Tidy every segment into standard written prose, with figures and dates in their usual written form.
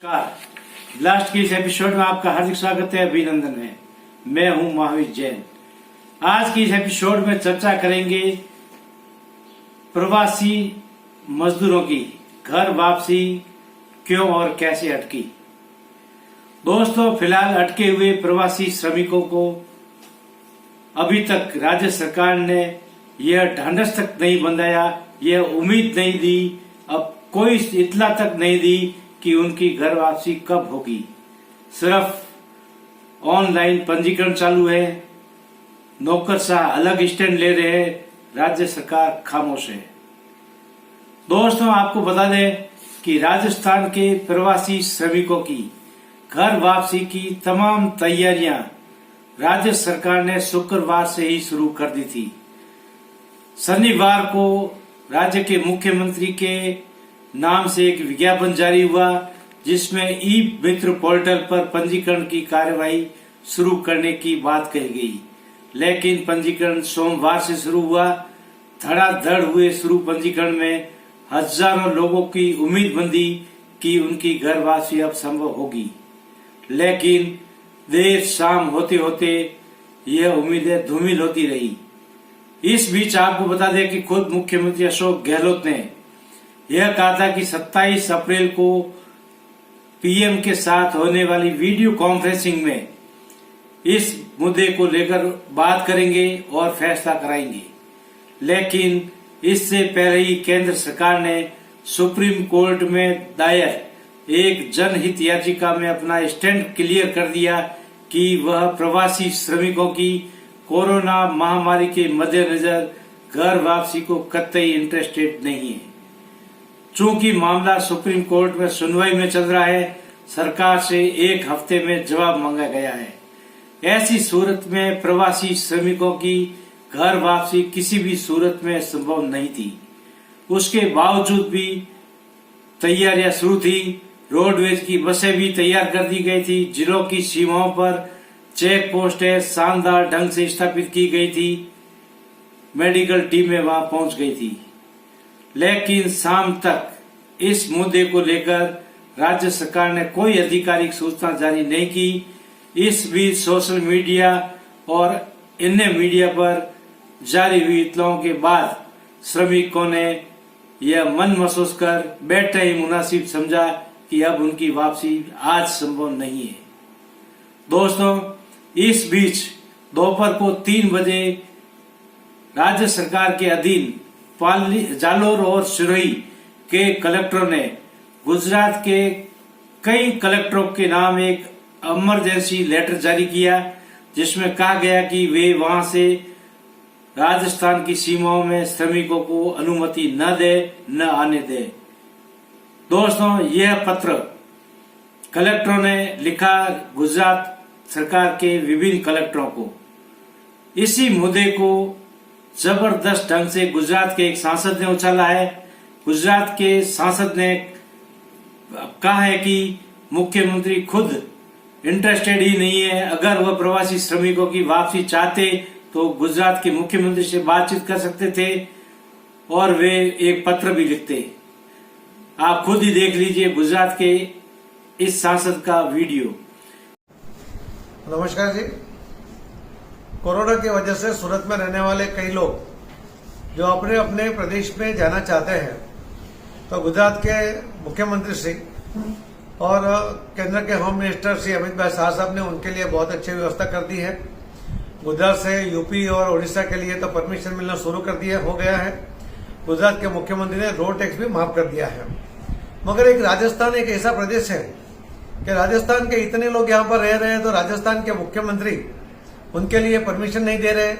Last के इस episode में आपका हार्दिक स्वागत है, अभिनंदन है। मैं हूं महावीर जैन। आज की इस एपिसोड में चर्चा करेंगे प्रवासी मजदूरों की घर वापसी क्यों और कैसे अटकी। दोस्तों, फिलहाल अटके हुए प्रवासी श्रमिकों को अभी तक राज्य सरकार ने यह ढांढस तक नहीं बंधाया, यह उम्मीद नहीं दी, अब कोई इत्तला तक नहीं दी कि उनकी घर वापसी कब होगी। सिर्फ ऑनलाइन पंजीकरण चालू है, नौकरशाह अलग स्टैंड ले रहे हैं, राज्य सरकार खामोश है। दोस्तों, आपको बता दें कि राजस्थान के प्रवासी श्रमिकों की घर वापसी की तमाम तैयारियां राज्य सरकार ने शुक्रवार से ही शुरू कर दी थी। शनिवार को राज्य के मुख्यमंत्री के नाम से एक विज्ञापन जारी हुआ, जिसमें ई मित्र पोर्टल पर पंजीकरण की कार्यवाही शुरू करने की बात कही गई। लेकिन पंजीकरण सोमवार से शुरू हुआ। धड़ाधड़ हुए शुरू पंजीकरण में हजारों लोगों की उम्मीद बंधी कि उनकी घर वापसी अब संभव होगी, लेकिन देर शाम होते होते यह उम्मीदें धूमिल होती रही। इस बीच आपको बता दें कि खुद मुख्यमंत्री अशोक गहलोत ने यह कहा था कि 27 अप्रैल को पीएम के साथ होने वाली वीडियो कॉन्फ्रेंसिंग में इस मुद्दे को लेकर बात करेंगे और फैसला कराएंगे। लेकिन इससे पहले ही केंद्र सरकार ने सुप्रीम कोर्ट में दायर एक जनहित याचिका में अपना स्टैंड क्लियर कर दिया कि वह प्रवासी श्रमिकों की कोरोना महामारी के मद्देनजर घर वापसी को कतई इंटरेस्टेड नहीं है। चूंकि मामला सुप्रीम कोर्ट में सुनवाई में चल रहा है, सरकार से एक हफ्ते में जवाब मांगा गया है। ऐसी सूरत में प्रवासी श्रमिकों की घर वापसी किसी भी सूरत में संभव नहीं थी। उसके बावजूद भी तैयारियां शुरू थी। रोडवेज की बसें भी तैयार कर दी गई थी। जिलों की सीमाओं पर चेक पोस्टें शानदार ढंग से स्थापित की गई थी। मेडिकल टीमें वहां पहुंच गई थी। लेकिन शाम तक इस मुद्दे को लेकर राज्य सरकार ने कोई आधिकारिक सूचना जारी नहीं की। इस बीच सोशल मीडिया और अन्य मीडिया पर जारी हुई इत्तलाओं के बाद श्रमिकों ने यह मन महसूस कर बैठना ही मुनासिब समझा कि अब उनकी वापसी आज संभव नहीं है। दोस्तों, इस बीच दोपहर को 3 बजे राज्य सरकार के अधीन जालोर और सिरोही के कलेक्टरों ने गुजरात के कई कलेक्टरों के नाम एक इमरजेंसी लेटर जारी किया, जिसमें कहा गया कि वे वहां से राजस्थान की सीमाओं में श्रमिकों को अनुमति न दे, न आने दे। दोस्तों, यह पत्र कलेक्टरों ने लिखा गुजरात सरकार के विभिन्न कलेक्टरों को। इसी मुद्दे को जबरदस्त ढंग से गुजरात के एक सांसद ने उछाला है। गुजरात के सांसद ने कहा है कि मुख्यमंत्री खुद इंटरेस्टेड ही नहीं है। अगर वह प्रवासी श्रमिकों की वापसी चाहते तो गुजरात के मुख्यमंत्री से बातचीत कर सकते थे और वे एक पत्र भी लिखते। आप खुद ही देख लीजिए गुजरात के इस सांसद का वीडियो। नमस्कार जी। कोरोना की वजह से सूरत में रहने वाले कई लोग जो अपने अपने प्रदेश में जाना चाहते हैं, तो गुजरात के मुख्यमंत्री श्री और केंद्र के होम मिनिस्टर श्री अमित भाई शाह साहब ने उनके लिए बहुत अच्छी व्यवस्था कर दी है। गुजरात से यूपी और उड़ीसा के लिए तो परमिशन मिलना शुरू कर दिया हो गया है। गुजरात के मुख्यमंत्री ने रोड टैक्स भी माफ कर दिया है। मगर एक राजस्थान एक ऐसा प्रदेश है कि राजस्थान के इतने लोग यहाँ पर रह रहे हैं, तो राजस्थान के मुख्यमंत्री उनके लिए परमिशन नहीं दे रहे,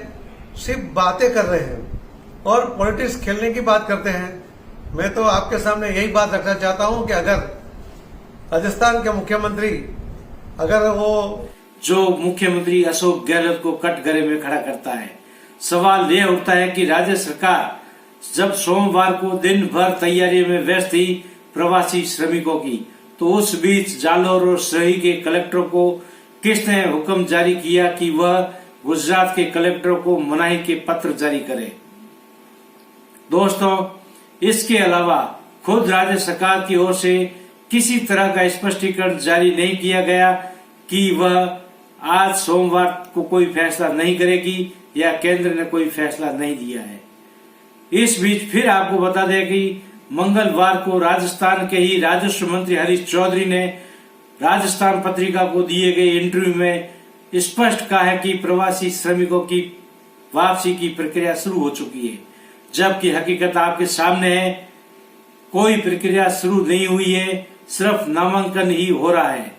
सिर्फ बातें कर रहे हैं और पॉलिटिक्स खेलने की बात करते हैं। मैं तो आपके सामने यही बात रखना चाहता हूं कि अगर राजस्थान के मुख्यमंत्री अगर वो जो मुख्यमंत्री अशोक गहलोत को कटघरे में खड़ा करता है, सवाल यह उठता है कि राज्य सरकार जब सोमवार को दिन भर तैयारी में व्यस्त थी प्रवासी श्रमिकों की, तो उस बीच जालोर और सिरोही के कलेक्टरों को किसने हुक्म जारी किया कि वह गुजरात के कलेक्टरों को मनाही के पत्र जारी करे। दोस्तों, इसके अलावा खुद राज्य सरकार की ओर से किसी तरह का स्पष्टीकरण जारी नहीं किया गया कि वह आज सोमवार को कोई फैसला नहीं करेगी या केंद्र ने कोई फैसला नहीं दिया है। इस बीच फिर आपको बता दें कि मंगलवार को राजस्थान के ही राजस्व मंत्री हरीश चौधरी ने राजस्थान पत्रिका को दिए गए इंटरव्यू में स्पष्ट कहा है कि प्रवासी श्रमिकों की वापसी की प्रक्रिया शुरू हो चुकी है, जबकि हकीकत आपके सामने है, कोई प्रक्रिया शुरू नहीं हुई है, सिर्फ नामांकन ही हो रहा है।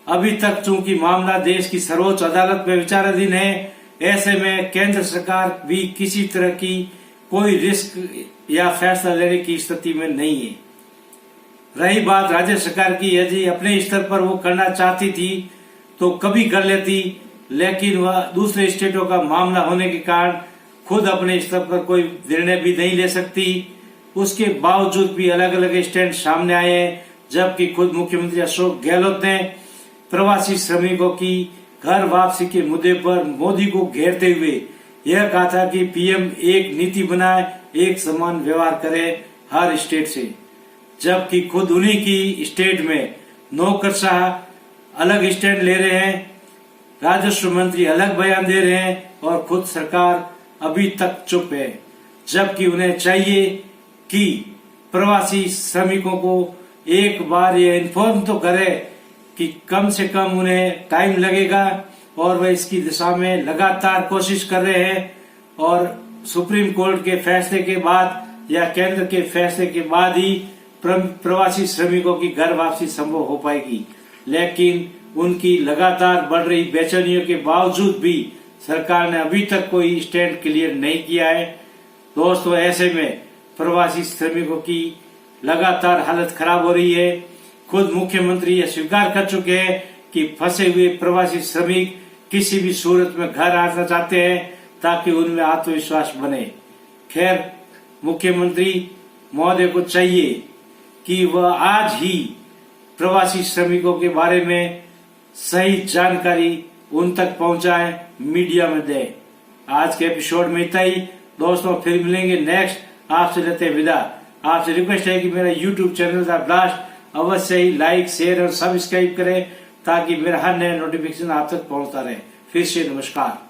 अभी तक चूंकि मामला देश की सर्वोच्च अदालत में विचाराधीन है, ऐसे में केंद्र सरकार भी किसी तरह की कोई रिस्क या फैसला लेने की स्थिति में नहीं है। रही बात राज्य सरकार की, यदि अपने स्तर पर वो करना चाहती थी तो कभी कर लेती, लेकिन वह दूसरे स्टेटों का मामला होने के कारण खुद अपने स्तर पर कोई निर्णय भी नहीं ले सकती। उसके बावजूद भी अलग अलग स्टैंड सामने आए हैं, जबकि खुद मुख्यमंत्री अशोक गहलोत ने प्रवासी श्रमिकों की घर वापसी के मुद्दे पर मोदी को घेरते हुए यह कहा था कि पीएम एक नीति बनाए, एक समान व्यवहार करे हर स्टेट से, जबकि खुद उन्हीं की स्टेट में नौकरशाह अलग स्टैंड ले रहे हैं, राजस्व मंत्री अलग बयान दे रहे हैं और खुद सरकार अभी तक चुप है, जबकि उन्हें चाहिए कि प्रवासी श्रमिकों को एक बार ये इन्फॉर्म तो करे कि कम से कम उन्हें टाइम लगेगा और वह इसकी दिशा में लगातार कोशिश कर रहे हैं और सुप्रीम कोर्ट के फैसले के बाद या केंद्र के फैसले के बाद ही प्रवासी श्रमिकों की घर वापसी संभव हो पाएगी। लेकिन उनकी लगातार बढ़ रही बेचैनियों के बावजूद भी सरकार ने अभी तक कोई स्टैंड क्लियर नहीं किया है। दोस्तों, ऐसे में प्रवासी श्रमिकों की लगातार हालत खराब हो रही है। खुद मुख्यमंत्री यह स्वीकार कर चुके हैं कि फंसे हुए प्रवासी श्रमिक किसी भी सूरत में घर आना चाहते हैं ताकि उनमें आत्मविश्वास बने। खैर, मुख्यमंत्री महोदय को चाहिए कि वह आज ही प्रवासी श्रमिकों के बारे में सही जानकारी उन तक पहुंचाए, मीडिया में दे। आज के एपिसोड में इतना ही दोस्तों, फिर मिलेंगे नेक्स्ट। आपसे लेते हैं विदा। आपसे रिक्वेस्ट है कि मेरा यूट्यूब चैनल द ब्लास्ट अवश्य ही लाइक, शेयर और सब्सक्राइब करें ताकि मेरा हर नया नोटिफिकेशन आप तक पहुंचता रहे। फिर से नमस्कार।